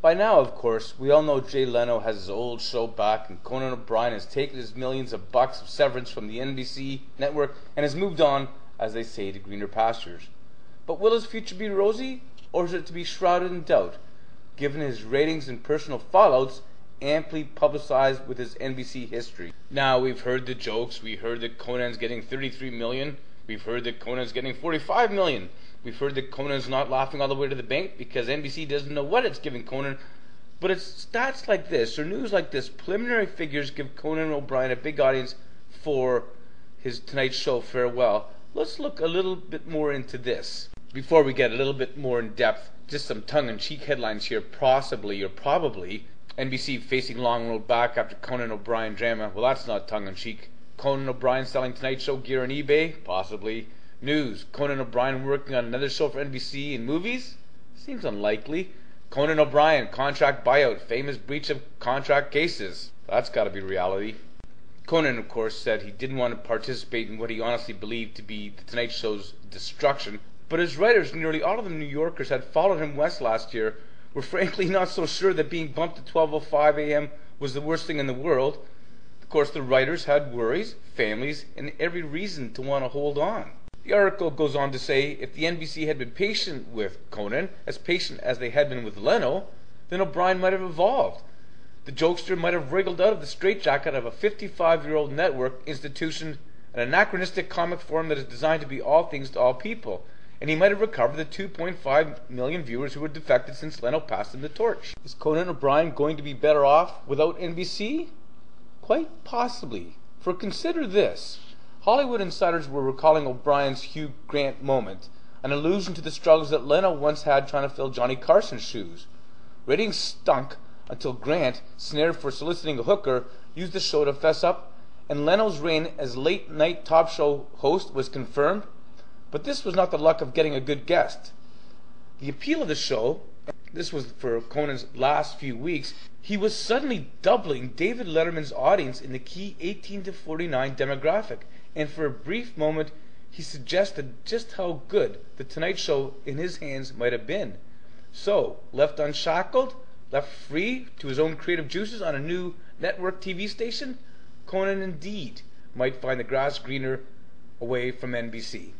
By now, of course, we all know Jay Leno has his old show back, and Conan O'Brien has taken his millions of bucks of severance from the NBC network and has moved on, as they say, to greener pastures. But will his future be rosy, or is it to be shrouded in doubt, given his ratings and personal fallouts amply publicized with his NBC history? Now, we've heard the jokes. We heard that Conan's getting $33 million. We've heard that Conan's getting $45 million. We've heard that Conan's not laughing all the way to the bank because NBC doesn't know what it's giving Conan. But it's stats like this, or news like this, preliminary figures give Conan O'Brien a big audience for his Tonight Show farewell. Let's look a little bit more into this. Before we get a little bit more in depth, just some tongue-in-cheek headlines here. Possibly, or probably, NBC facing long road back after Conan O'Brien drama. Well, that's not tongue-in-cheek. Conan O'Brien selling Tonight Show gear on eBay? Possibly. News. Conan O'Brien working on another show for NBC in movies? Seems unlikely. Conan O'Brien, contract buyout, famous breach of contract cases. That's got to be reality. Conan, of course, said he didn't want to participate in what he honestly believed to be the Tonight Show's destruction, but his writers, nearly all of them New Yorkers, had followed him west last year, were frankly not so sure that being bumped to 12:05 a.m. was the worst thing in the world. Of course, the writers had worries, families, and every reason to want to hold on. The article goes on to say if the NBC had been patient with Conan, as patient as they had been with Leno, then O'Brien might have evolved. The jokester might have wriggled out of the straitjacket of a 55-year-old network institution, an anachronistic comic form that is designed to be all things to all people, and he might have recovered the 2.5 million viewers who had defected since Leno passed him the torch. Is Conan O'Brien going to be better off without NBC? Quite possibly. For consider this. Hollywood insiders were recalling O'Brien's Hugh Grant moment, an allusion to the struggles that Leno once had trying to fill Johnny Carson's shoes. Ratings stunk until Grant, snared for soliciting a hooker, used the show to fess up, and Leno's reign as late-night talk show host was confirmed. But this was not the luck of getting a good guest. The appeal of the show, this was for Conan's last few weeks, he was suddenly doubling David Letterman's audience in the key 18 to 49 demographic, and for a brief moment he suggested just how good the Tonight Show in his hands might have been. So, left unshackled, left free to his own creative juices on a new network TV station, Conan indeed might find the grass greener away from NBC.